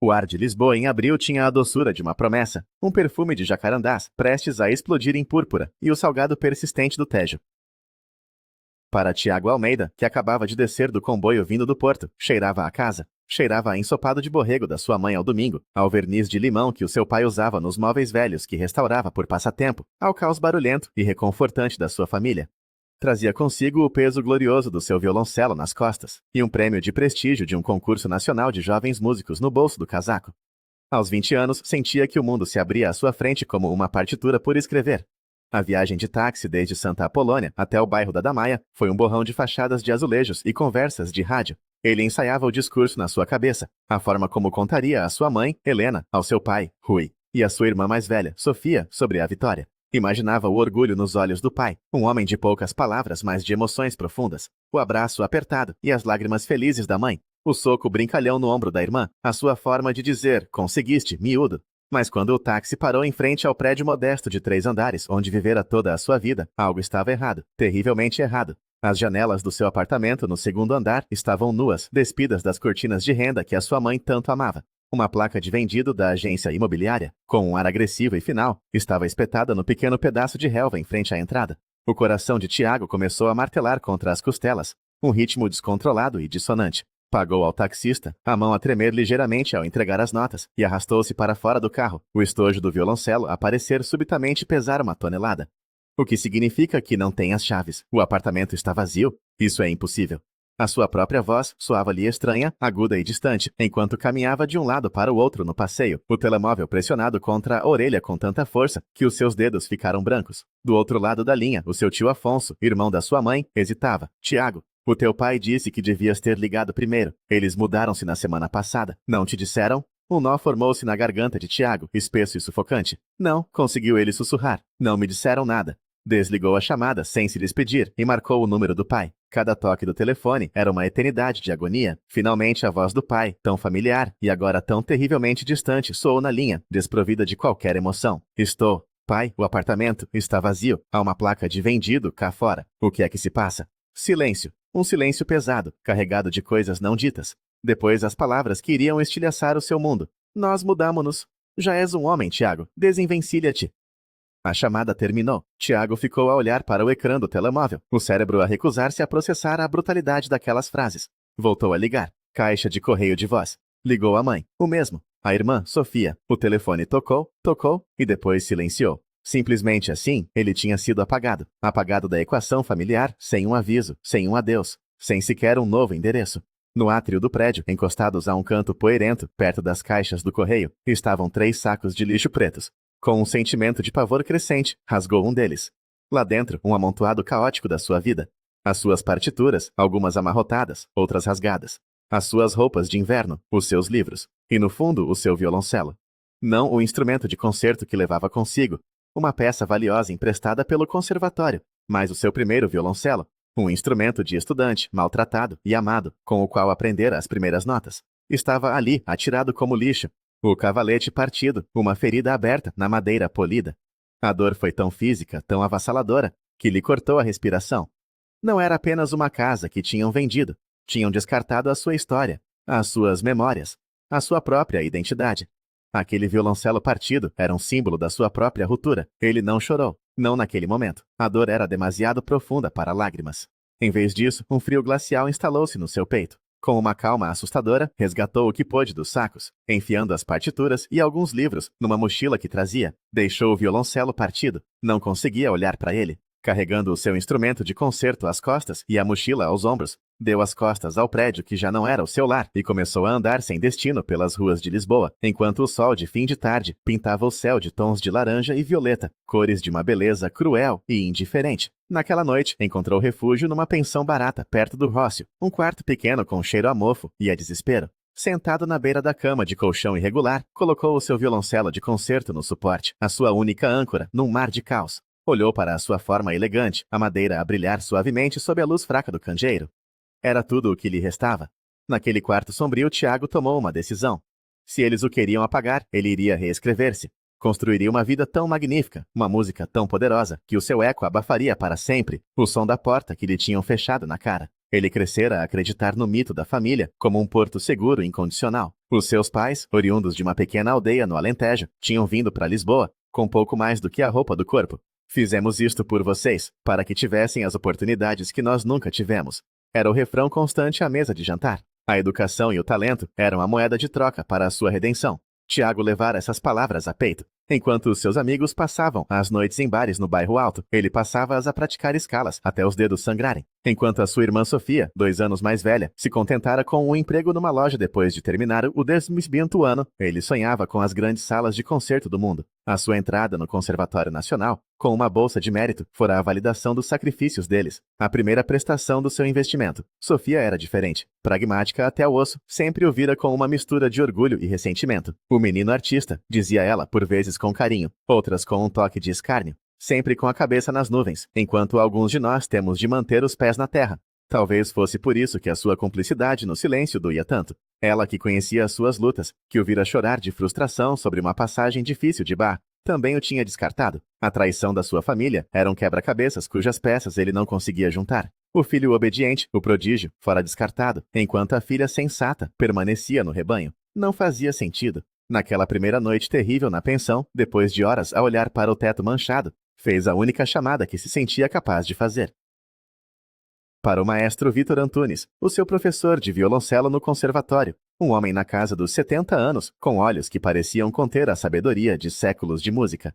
O ar de Lisboa em abril tinha a doçura de uma promessa, um perfume de jacarandás prestes a explodir em púrpura e o salgado persistente do Tejo. Para Tiago Almeida, que acabava de descer do comboio vindo do porto, cheirava a casa. Cheirava a ensopado de borrego da sua mãe ao domingo, ao verniz de limão que o seu pai usava nos móveis velhos que restaurava por passatempo, ao caos barulhento e reconfortante da sua família. Trazia consigo o peso glorioso do seu violoncelo nas costas e um prêmio de prestígio de um concurso nacional de jovens músicos no bolso do casaco. Aos 20 anos, sentia que o mundo se abria à sua frente como uma partitura por escrever. A viagem de táxi desde Santa Apolônia até o bairro da Damaia foi um borrão de fachadas de azulejos e conversas de rádio. Ele ensaiava o discurso na sua cabeça, a forma como contaria à sua mãe, Helena, ao seu pai, Rui, e à sua irmã mais velha, Sofia, sobre a vitória. Imaginava o orgulho nos olhos do pai, um homem de poucas palavras, mas de emoções profundas, o abraço apertado e as lágrimas felizes da mãe, o soco brincalhão no ombro da irmã, a sua forma de dizer, conseguiste, miúdo. Mas quando o táxi parou em frente ao prédio modesto de 3 andares, onde vivera toda a sua vida, algo estava errado, terrivelmente errado. As janelas do seu apartamento no 2º andar estavam nuas, despidas das cortinas de renda que a sua mãe tanto amava. Uma placa de vendido da agência imobiliária, com um ar agressivo e final, estava espetada no pequeno pedaço de relva em frente à entrada. O coração de Tiago começou a martelar contra as costelas, um ritmo descontrolado e dissonante. Pagou ao taxista, a mão a tremer ligeiramente ao entregar as notas, e arrastou-se para fora do carro, o estojo do violoncelo a parecer subitamente pesar 1 tonelada. O que significa que não tem as chaves. O apartamento está vazio? Isso é impossível. A sua própria voz soava-lhe estranha, aguda e distante, enquanto caminhava de um lado para o outro no passeio, o telemóvel pressionado contra a orelha com tanta força que os seus dedos ficaram brancos. Do outro lado da linha, o seu tio Afonso, irmão da sua mãe, hesitava. Tiago, o teu pai disse que devias ter ligado primeiro. Eles mudaram-se na semana passada. Não te disseram? Um nó formou-se na garganta de Tiago, espesso e sufocante. Não, conseguiu ele sussurrar. Não me disseram nada. Desligou a chamada sem se despedir e marcou o número do pai. Cada toque do telefone era uma eternidade de agonia. Finalmente a voz do pai, tão familiar e agora tão terrivelmente distante, soou na linha, desprovida de qualquer emoção. Estou. Pai, o apartamento está vazio. Há uma placa de vendido cá fora. O que é que se passa? Silêncio. Um silêncio pesado, carregado de coisas não ditas. Depois as palavras que iriam estilhaçar o seu mundo. Nós mudamo-nos. Já és um homem, Tiago. Desenvencilha-te. A chamada terminou. Tiago ficou a olhar para o ecrã do telemóvel, o cérebro a recusar-se a processar a brutalidade daquelas frases. Voltou a ligar. Caixa de correio de voz. Ligou a mãe. O mesmo. A irmã, Sofia. O telefone tocou e depois silenciou. Simplesmente assim, ele tinha sido apagado. Apagado da equação familiar, sem um aviso, sem um adeus, sem sequer um novo endereço. No átrio do prédio, encostados a um canto poeirento, perto das caixas do correio, estavam 3 sacos de lixo pretos. Com um sentimento de pavor crescente, rasgou um deles. Lá dentro, um amontoado caótico da sua vida. As suas partituras, algumas amarrotadas, outras rasgadas. As suas roupas de inverno, os seus livros. E no fundo, o seu violoncelo. Não o instrumento de concerto que levava consigo, uma peça valiosa emprestada pelo conservatório, mas o seu primeiro violoncelo, um instrumento de estudante, maltratado e amado, com o qual aprendera as primeiras notas. Estava ali, atirado como lixo, o cavalete partido, uma ferida aberta na madeira polida. A dor foi tão física, tão avassaladora, que lhe cortou a respiração. Não era apenas uma casa que tinham vendido, tinham descartado a sua história, as suas memórias, a sua própria identidade. Aquele violoncelo partido era um símbolo da sua própria ruptura. Ele não chorou, não naquele momento. A dor era demasiado profunda para lágrimas. Em vez disso, um frio glacial instalou-se no seu peito. Com uma calma assustadora, resgatou o que pôde dos sacos, enfiando as partituras e alguns livros numa mochila que trazia. Deixou o violoncelo partido. Não conseguia olhar para ele. Carregando o seu instrumento de concerto às costas e a mochila aos ombros, deu as costas ao prédio que já não era o seu lar e começou a andar sem destino pelas ruas de Lisboa, enquanto o sol de fim de tarde pintava o céu de tons de laranja e violeta, cores de uma beleza cruel e indiferente. Naquela noite, encontrou refúgio numa pensão barata perto do Rócio, um quarto pequeno com cheiro a mofo e a desespero. Sentado na beira da cama de colchão irregular, colocou o seu violoncelo de concerto no suporte, a sua única âncora, num mar de caos. Olhou para a sua forma elegante, a madeira a brilhar suavemente sob a luz fraca do candeeiro. Era tudo o que lhe restava. Naquele quarto sombrio, Tiago tomou uma decisão. Se eles o queriam apagar, ele iria reescrever-se. Construiria uma vida tão magnífica, uma música tão poderosa, que o seu eco abafaria para sempre o som da porta que lhe tinham fechado na cara. Ele crescera a acreditar no mito da família como um porto seguro e incondicional. Os seus pais, oriundos de uma pequena aldeia no Alentejo, tinham vindo para Lisboa, com pouco mais do que a roupa do corpo. Fizemos isto por vocês, para que tivessem as oportunidades que nós nunca tivemos. Era o refrão constante à mesa de jantar. A educação e o talento eram a moeda de troca para a sua redenção. Tiago levara essas palavras a peito. Enquanto os seus amigos passavam as noites em bares no bairro Alto, ele passava-as a praticar escalas até os dedos sangrarem. Enquanto a sua irmã Sofia, 2 anos mais velha, se contentara com um emprego numa loja depois de terminar o 15º ano, ele sonhava com as grandes salas de concerto do mundo. A sua entrada no Conservatório Nacional, com uma bolsa de mérito, fora a validação dos sacrifícios deles, a primeira prestação do seu investimento. Sofia era diferente, pragmática até o osso, sempre o vira com uma mistura de orgulho e ressentimento. O menino artista, dizia ela por vezes com carinho, outras com um toque de escárnio, sempre com a cabeça nas nuvens, enquanto alguns de nós temos de manter os pés na terra. Talvez fosse por isso que a sua cumplicidade no silêncio doía tanto. Ela que conhecia as suas lutas, que o vira chorar de frustração sobre uma passagem difícil de bar, também o tinha descartado. A traição da sua família era um quebra-cabeças cujas peças ele não conseguia juntar. O filho obediente, o prodígio, fora descartado, enquanto a filha sensata permanecia no rebanho. Não fazia sentido. Naquela primeira noite terrível na pensão, depois de horas a olhar para o teto manchado, fez a única chamada que se sentia capaz de fazer. Para o maestro Vitor Antunes, o seu professor de violoncelo no conservatório, um homem na casa dos 70 anos, com olhos que pareciam conter a sabedoria de séculos de música.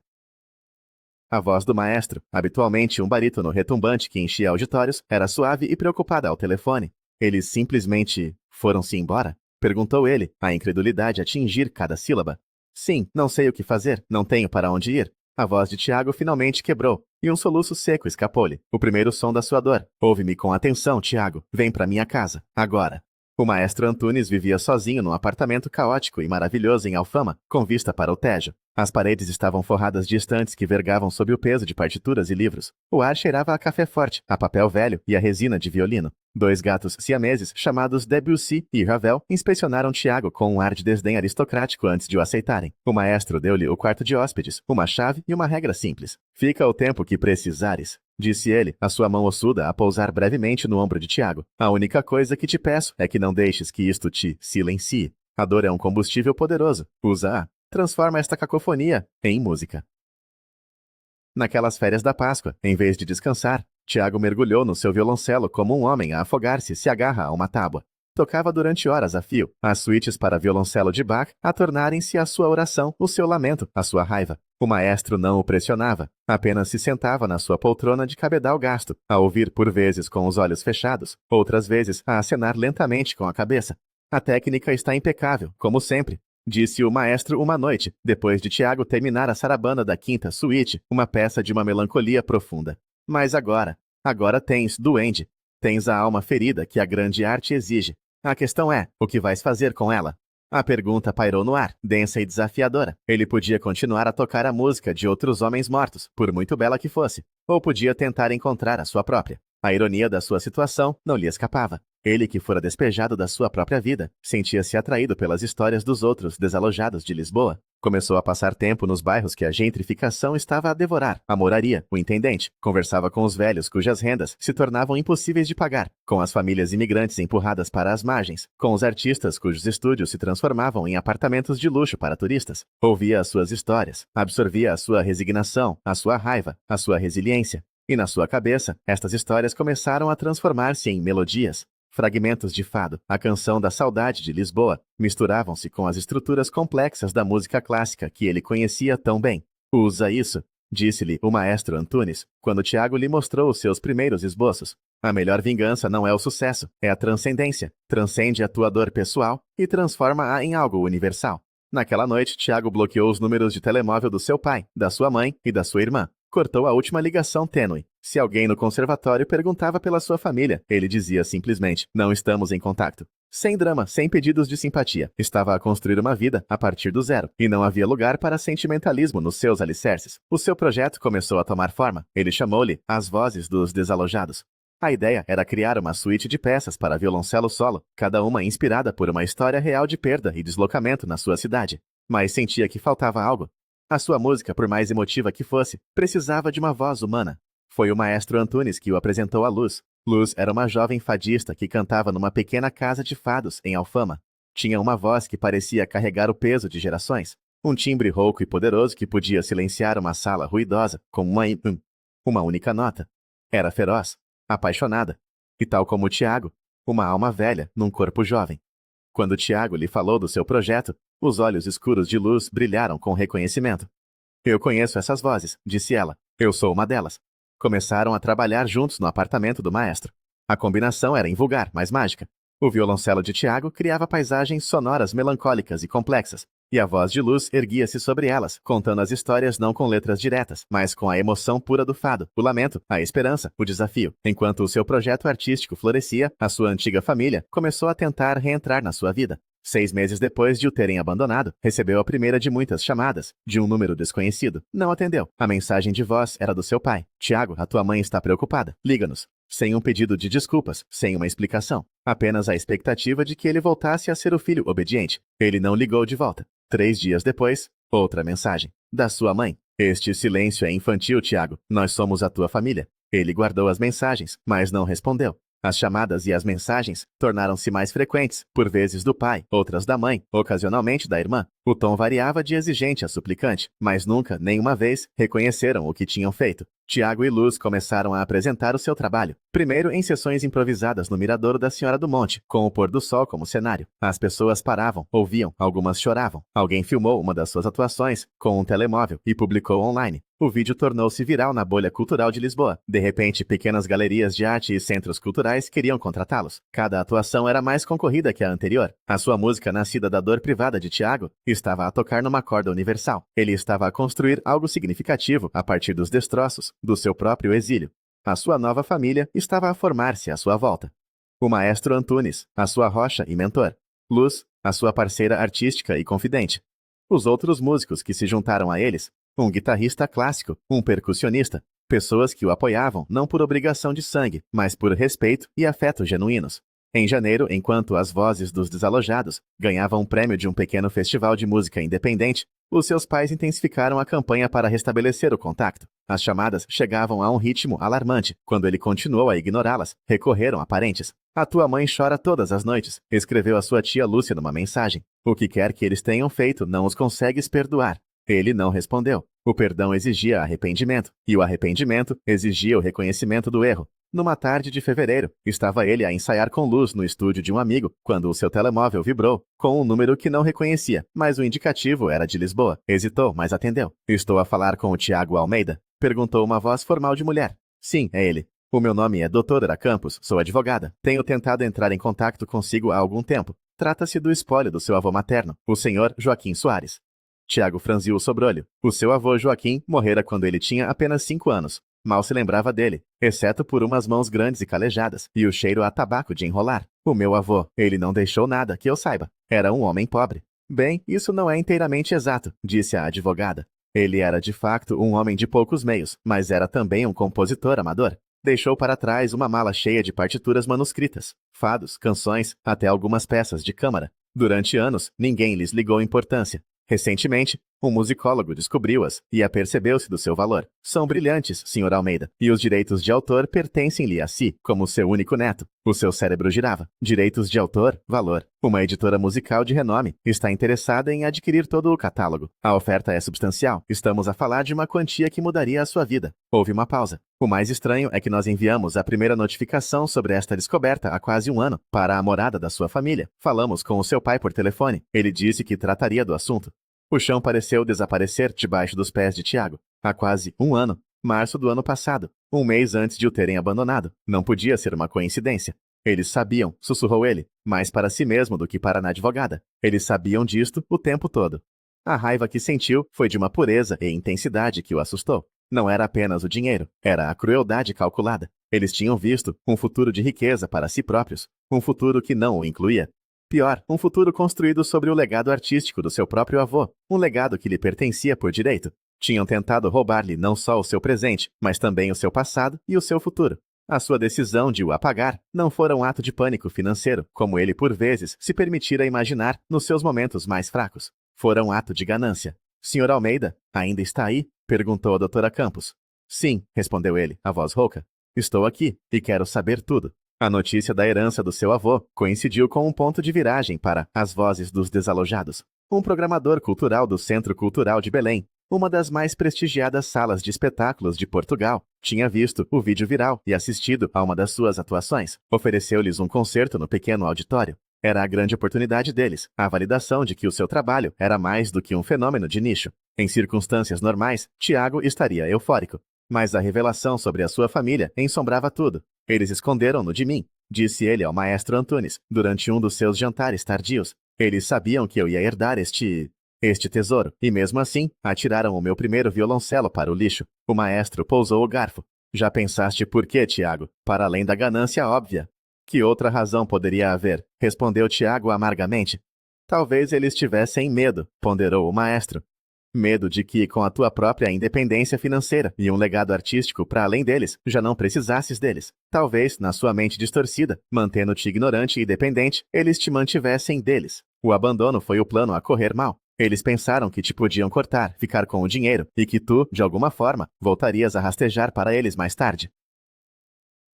A voz do maestro, habitualmente um barítono retumbante que enchia auditórios, era suave e preocupada ao telefone. Eles simplesmente foram-se embora? Perguntou ele, a incredulidade a tingir cada sílaba. Sim, não sei o que fazer, não tenho para onde ir. A voz de Tiago finalmente quebrou, e um soluço seco escapou-lhe, o primeiro som da sua dor. Ouve-me com atenção, Tiago, vem para minha casa, agora. O maestro Antunes vivia sozinho num apartamento caótico e maravilhoso em Alfama, com vista para o Tejo. As paredes estavam forradas de estantes que vergavam sob o peso de partituras e livros. O ar cheirava a café forte, a papel velho e a resina de violino. 2 gatos siameses, chamados Debussy e Ravel, inspecionaram Tiago com um ar de desdém aristocrático antes de o aceitarem. O maestro deu-lhe o quarto de hóspedes, uma chave e uma regra simples. Fica o tempo que precisares, disse ele, a sua mão ossuda a pousar brevemente no ombro de Tiago. A única coisa que te peço é que não deixes que isto te silencie. A dor é um combustível poderoso. Usa-a. Transforma esta cacofonia em música. Naquelas férias da Páscoa, em vez de descansar, Tiago mergulhou no seu violoncelo como um homem a afogar-se se agarra a uma tábua. Tocava durante horas a fio, as suítes para violoncelo de Bach a tornarem-se a sua oração, o seu lamento, a sua raiva. O maestro não o pressionava, apenas se sentava na sua poltrona de cabedal gasto, a ouvir por vezes com os olhos fechados, outras vezes a acenar lentamente com a cabeça. A técnica está impecável, como sempre, disse o maestro uma noite, depois de Tiago terminar a sarabanda da quinta suíte, uma peça de uma melancolia profunda. Mas agora tens duende, tens a alma ferida que a grande arte exige. A questão é, o que vais fazer com ela? A pergunta pairou no ar, densa e desafiadora. Ele podia continuar a tocar a música de outros homens mortos, por muito bela que fosse, ou podia tentar encontrar a sua própria. A ironia da sua situação não lhe escapava. Ele, que fora despejado da sua própria vida, sentia-se atraído pelas histórias dos outros desalojados de Lisboa. Começou a passar tempo nos bairros que a gentrificação estava a devorar. A moraria, o intendente, conversava com os velhos cujas rendas se tornavam impossíveis de pagar, com as famílias imigrantes empurradas para as margens, com os artistas cujos estúdios se transformavam em apartamentos de luxo para turistas. Ouvia as suas histórias, absorvia a sua resignação, a sua raiva, a sua resiliência. E na sua cabeça, estas histórias começaram a transformar-se em melodias. Fragmentos de fado, a canção da saudade de Lisboa, misturavam-se com as estruturas complexas da música clássica que ele conhecia tão bem. Usa isso, disse-lhe o maestro Antunes, quando Tiago lhe mostrou os seus primeiros esboços. A melhor vingança não é o sucesso, é a transcendência. Transcende a tua dor pessoal e transforma-a em algo universal. Naquela noite, Tiago bloqueou os números de telemóvel do seu pai, da sua mãe e da sua irmã. Cortou a última ligação tênue. Se alguém no conservatório perguntava pela sua família, ele dizia simplesmente, não estamos em contato. Sem drama, sem pedidos de simpatia. Estava a construir uma vida a partir do zero, e não havia lugar para sentimentalismo nos seus alicerces. O seu projeto começou a tomar forma. Ele chamou-lhe As Vozes dos Desalojados. A ideia era criar uma suíte de peças para violoncelo solo, cada uma inspirada por uma história real de perda e deslocamento na sua cidade. Mas sentia que faltava algo. A sua música, por mais emotiva que fosse, precisava de uma voz humana. Foi o maestro Antunes que o apresentou à Luz. Luz era uma jovem fadista que cantava numa pequena casa de fados em Alfama. Tinha uma voz que parecia carregar o peso de gerações. Um timbre rouco e poderoso que podia silenciar uma sala ruidosa com uma única nota. Era feroz, apaixonada. E tal como Tiago, uma alma velha num corpo jovem. Quando Tiago lhe falou do seu projeto, os olhos escuros de luz brilharam com reconhecimento. Eu conheço essas vozes, disse ela. Eu sou uma delas. Começaram a trabalhar juntos no apartamento do maestro. A combinação era invulgar, mas mágica. O violoncelo de Tiago criava paisagens sonoras melancólicas e complexas, e a voz de luz erguia-se sobre elas, contando as histórias não com letras diretas, mas com a emoção pura do fado, o lamento, a esperança, o desafio. Enquanto o seu projeto artístico florescia, a sua antiga família começou a tentar reentrar na sua vida. 6 meses depois de o terem abandonado, recebeu a primeira de muitas chamadas, de um número desconhecido. Não atendeu. A mensagem de voz era do seu pai. Tiago, a tua mãe está preocupada. Liga-nos. Sem um pedido de desculpas, sem uma explicação. Apenas a expectativa de que ele voltasse a ser o filho obediente. Ele não ligou de volta. 3 dias depois, outra mensagem. Da sua mãe. Este silêncio é infantil, Tiago. Nós somos a tua família. Ele guardou as mensagens, mas não respondeu. As chamadas e as mensagens tornaram-se mais frequentes, por vezes do pai, outras da mãe, ocasionalmente da irmã. O tom variava de exigente a suplicante, mas nunca, nenhuma vez, reconheceram o que tinham feito. Tiago e Luz começaram a apresentar o seu trabalho, primeiro em sessões improvisadas no Miradouro da Senhora do Monte, com o pôr do sol como cenário. As pessoas paravam, ouviam, algumas choravam. Alguém filmou uma das suas atuações com um telemóvel e publicou online. O vídeo tornou-se viral na bolha cultural de Lisboa. De repente, pequenas galerias de arte e centros culturais queriam contratá-los. Cada atuação era mais concorrida que a anterior. A sua música, nascida da dor privada de Tiago, estava a tocar numa corda universal. Ele estava a construir algo significativo a partir dos destroços do seu próprio exílio. A sua nova família estava a formar-se à sua volta. O maestro Antunes, a sua rocha e mentor. Luz, a sua parceira artística e confidente. Os outros músicos que se juntaram a eles, um guitarrista clássico, um percussionista, pessoas que o apoiavam não por obrigação de sangue, mas por respeito e afeto genuínos. Em janeiro, enquanto as vozes dos desalojados ganhavam um prêmio de um pequeno festival de música independente, os seus pais intensificaram a campanha para restabelecer o contato. As chamadas chegavam a um ritmo alarmante. Quando ele continuou a ignorá-las, recorreram a parentes. A tua mãe chora todas as noites, escreveu a sua tia Lúcia numa mensagem. O que quer que eles tenham feito não os consegues perdoar. Ele não respondeu. O perdão exigia arrependimento, e o arrependimento exigia o reconhecimento do erro. Numa tarde de fevereiro, estava ele a ensaiar com Luz no estúdio de um amigo, quando o seu telemóvel vibrou, com um número que não reconhecia, mas o indicativo era de Lisboa. Hesitou, mas atendeu. Estou a falar com o Tiago Almeida? Perguntou uma voz formal de mulher. Sim, é ele. O meu nome é Dra. Campos, sou advogada. Tenho tentado entrar em contato consigo há algum tempo. Trata-se do espólio do seu avô materno, o senhor Joaquim Soares. Tiago franziu o sobrolho. O seu avô Joaquim morrera quando ele tinha apenas 5 anos. Mal se lembrava dele, exceto por umas mãos grandes e calejadas, e o cheiro a tabaco de enrolar. O meu avô, ele não deixou nada, que eu saiba. Era um homem pobre. Bem, isso não é inteiramente exato, disse a advogada. Ele era de facto um homem de poucos meios, mas era também um compositor amador. Deixou para trás uma mala cheia de partituras manuscritas, fados, canções, até algumas peças de câmara. Durante anos, ninguém lhes ligou importância. Recentemente, um musicólogo descobriu-as e apercebeu-se do seu valor. São brilhantes, Sr. Almeida, e os direitos de autor pertencem-lhe a si, como seu único neto. O seu cérebro girava. Direitos de autor, valor. Uma editora musical de renome está interessada em adquirir todo o catálogo. A oferta é substancial. Estamos a falar de uma quantia que mudaria a sua vida. Houve uma pausa. O mais estranho é que nós enviamos a primeira notificação sobre esta descoberta há quase 1 ano para a morada da sua família. Falamos com o seu pai por telefone. Ele disse que trataria do assunto. O chão pareceu desaparecer debaixo dos pés de Tiago. Há quase 1 ano, março do ano passado, 1 mês antes de o terem abandonado. Não podia ser uma coincidência. Eles sabiam, sussurrou ele, mais para si mesmo do que para a advogada. Eles sabiam disto o tempo todo. A raiva que sentiu foi de uma pureza e intensidade que o assustou. Não era apenas o dinheiro, era a crueldade calculada. Eles tinham visto um futuro de riqueza para si próprios, um futuro que não o incluía. Pior, um futuro construído sobre o legado artístico do seu próprio avô, um legado que lhe pertencia por direito. Tinham tentado roubar-lhe não só o seu presente, mas também o seu passado e o seu futuro. A sua decisão de o apagar não fora um ato de pânico financeiro, como ele por vezes se permitira imaginar nos seus momentos mais fracos. Fora um ato de ganância. Sr. Almeida, ainda está aí? Perguntou a Dra. Campos. Sim, respondeu ele, a voz rouca. Estou aqui, e quero saber tudo. A notícia da herança do seu avô coincidiu com um ponto de viragem para As Vozes dos Desalojados, um programador cultural do Centro Cultural de Belém, uma das mais prestigiadas salas de espetáculos de Portugal. Tinha visto o vídeo viral e assistido a uma das suas atuações. Ofereceu-lhes um concerto no pequeno auditório. Era a grande oportunidade deles, a validação de que o seu trabalho era mais do que um fenômeno de nicho. Em circunstâncias normais, Tiago estaria eufórico. Mas a revelação sobre a sua família ensombrava tudo. Eles esconderam-no de mim, disse ele ao maestro Antunes, durante um dos seus jantares tardios. Eles sabiam que eu ia herdar este tesouro, e mesmo assim, atiraram o meu primeiro violoncelo para o lixo. O maestro pousou o garfo. Já pensaste por quê, Tiago? Para além da ganância óbvia. Que outra razão poderia haver? Respondeu Tiago amargamente. Talvez eles tivessem medo, ponderou o maestro. Medo de que, com a tua própria independência financeira e um legado artístico para além deles, já não precisasses deles. Talvez, na sua mente distorcida, mantendo-te ignorante e dependente, eles te mantivessem deles. O abandono foi o plano a correr mal. Eles pensaram que te podiam cortar, ficar com o dinheiro, e que tu, de alguma forma, voltarias a rastejar para eles mais tarde.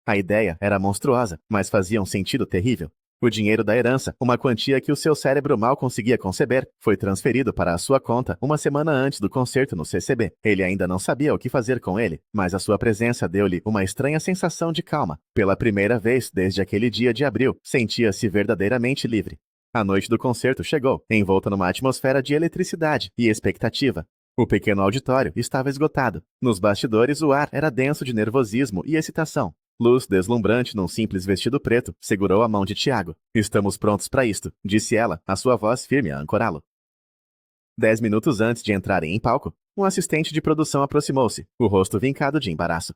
A ideia era monstruosa, mas fazia um sentido terrível. O dinheiro da herança, uma quantia que o seu cérebro mal conseguia conceber, foi transferido para a sua conta uma semana antes do concerto no CCB. Ele ainda não sabia o que fazer com ele, mas a sua presença deu-lhe uma estranha sensação de calma. Pela primeira vez desde aquele dia de abril, sentia-se verdadeiramente livre. A noite do concerto chegou, envolta numa atmosfera de eletricidade e expectativa. O pequeno auditório estava esgotado. Nos bastidores o ar era denso de nervosismo e excitação. Luz, deslumbrante num simples vestido preto, segurou a mão de Tiago. Estamos prontos para isto, disse ela, a sua voz firme a ancorá-lo. 10 minutos antes de entrarem em palco, um assistente de produção aproximou-se, o rosto vincado de embaraço.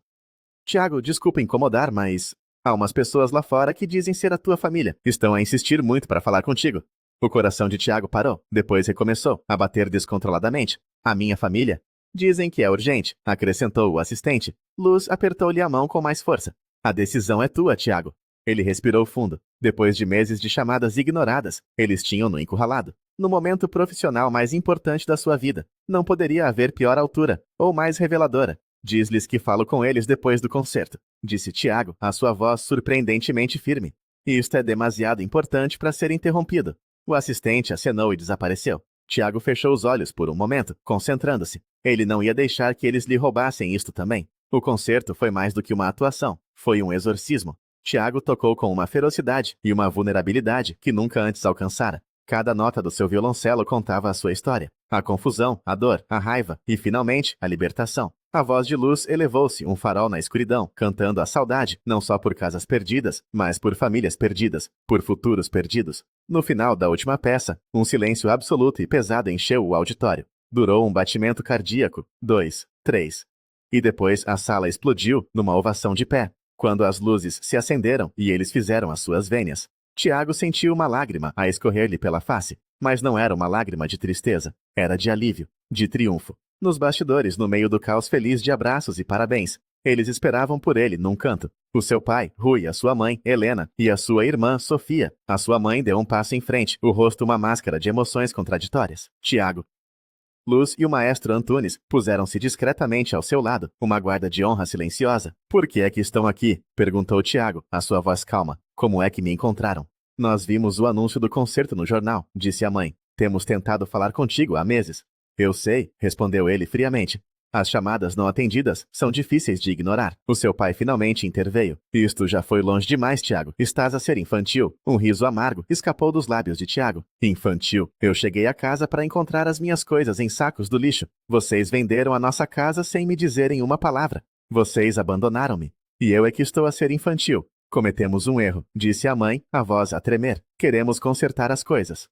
Tiago, desculpa incomodar, mas há umas pessoas lá fora que dizem ser a tua família. Estão a insistir muito para falar contigo. O coração de Tiago parou, depois recomeçou, a bater descontroladamente. A minha família? Dizem que é urgente, acrescentou o assistente. Luz apertou-lhe a mão com mais força. A decisão é tua, Tiago. Ele respirou fundo. Depois de meses de chamadas ignoradas, eles tinham-no encurralado. No momento profissional mais importante da sua vida, não poderia haver pior altura, ou mais reveladora. Diz-lhes que falo com eles depois do concerto, disse Tiago, a sua voz surpreendentemente firme. Isto é demasiado importante para ser interrompido. O assistente acenou e desapareceu. Tiago fechou os olhos por um momento, concentrando-se. Ele não ia deixar que eles lhe roubassem isto também. O concerto foi mais do que uma atuação. Foi um exorcismo. Tiago tocou com uma ferocidade e uma vulnerabilidade que nunca antes alcançara. Cada nota do seu violoncelo contava a sua história. A confusão, a dor, a raiva e, finalmente, a libertação. A voz de Luz elevou-se, um farol na escuridão, cantando a saudade, não só por casas perdidas, mas por famílias perdidas, por futuros perdidos. No final da última peça, um silêncio absoluto e pesado encheu o auditório. Durou um batimento cardíaco, 2, 3. E depois a sala explodiu numa ovação de pé, quando as luzes se acenderam e eles fizeram as suas vênias. Tiago sentiu uma lágrima a escorrer-lhe pela face, mas não era uma lágrima de tristeza, era de alívio, de triunfo. Nos bastidores, no meio do caos feliz de abraços e parabéns, eles esperavam por ele num canto. O seu pai, Rui, a sua mãe, Helena, e a sua irmã, Sofia. A sua mãe deu um passo em frente, o rosto uma máscara de emoções contraditórias. Tiago. Luz e o maestro Antunes puseram-se discretamente ao seu lado, uma guarda de honra silenciosa. Por que é que estão aqui? Perguntou Tiago, a sua voz calma. Como é que me encontraram? Nós vimos o anúncio do concerto no jornal, disse a mãe. Temos tentado falar contigo há meses. Eu sei, respondeu ele friamente. As chamadas não atendidas são difíceis de ignorar. O seu pai finalmente interveio. Isto já foi longe demais, Tiago. Estás a ser infantil. Um riso amargo escapou dos lábios de Tiago. Infantil. Eu cheguei a casa para encontrar as minhas coisas em sacos do lixo. Vocês venderam a nossa casa sem me dizerem uma palavra. Vocês abandonaram-me. E eu é que estou a ser infantil. Cometemos um erro, disse a mãe, a voz a tremer. Queremos consertar as coisas.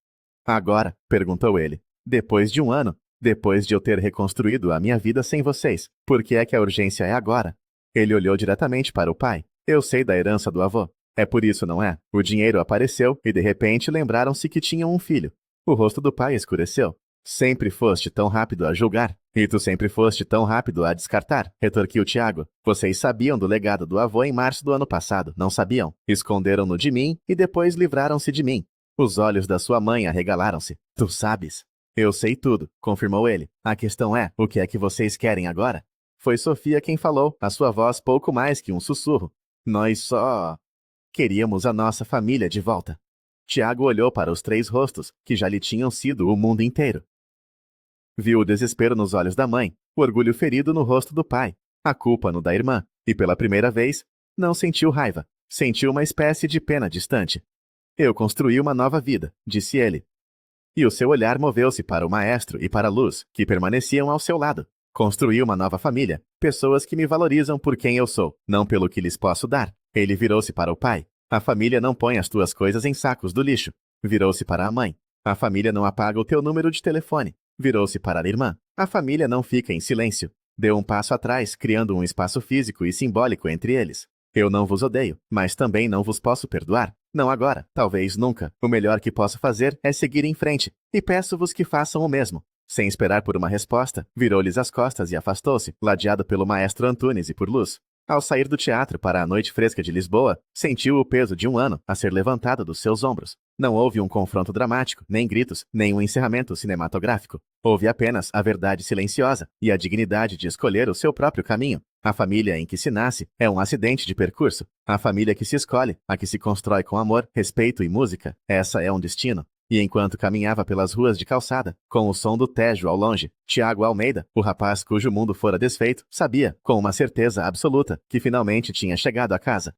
Agora? Perguntou ele. Depois de um ano? Depois de eu ter reconstruído a minha vida sem vocês, por que é que a urgência é agora? Ele olhou diretamente para o pai. Eu sei da herança do avô. É por isso, não é? O dinheiro apareceu e de repente lembraram-se que tinham um filho. O rosto do pai escureceu. Sempre foste tão rápido a julgar. E tu sempre foste tão rápido a descartar, retorquiu Tiago. Vocês sabiam do legado do avô em março do ano passado, não sabiam? Esconderam-no de mim e depois livraram-se de mim. Os olhos da sua mãe arregalaram-se. Tu sabes? Eu sei tudo, confirmou ele. A questão é, o que é que vocês querem agora? Foi Sofia quem falou, a sua voz pouco mais que um sussurro. Nós só... Queríamos a nossa família de volta. Tiago olhou para os 3 rostos, que já lhe tinham sido o mundo inteiro. Viu o desespero nos olhos da mãe, o orgulho ferido no rosto do pai, a culpa no da irmã, e pela primeira vez, não sentiu raiva, sentiu uma espécie de pena distante. Eu construí uma nova vida, disse ele. E o seu olhar moveu-se para o maestro e para a Luz, que permaneciam ao seu lado. Construí uma nova família, pessoas que me valorizam por quem eu sou, não pelo que lhes posso dar. Ele virou-se para o pai. A família não põe as tuas coisas em sacos do lixo. Virou-se para a mãe. A família não apaga o teu número de telefone. Virou-se para a irmã. A família não fica em silêncio. Deu um passo atrás, criando um espaço físico e simbólico entre eles. Eu não vos odeio, mas também não vos posso perdoar. Não agora, talvez nunca. O melhor que posso fazer é seguir em frente, e peço-vos que façam o mesmo. Sem esperar por uma resposta, virou-lhes as costas e afastou-se, ladeado pelo maestro Antunes e por Luz. Ao sair do teatro para a noite fresca de Lisboa, sentiu o peso de um ano a ser levantado dos seus ombros. Não houve um confronto dramático, nem gritos, nem um encerramento cinematográfico. Houve apenas a verdade silenciosa e a dignidade de escolher o seu próprio caminho. A família em que se nasce é um acidente de percurso. A família que se escolhe, a que se constrói com amor, respeito e música, essa é um destino. E enquanto caminhava pelas ruas de calçada, com o som do Tejo ao longe, Tiago Almeida, o rapaz cujo mundo fora desfeito, sabia, com uma certeza absoluta, que finalmente tinha chegado a casa.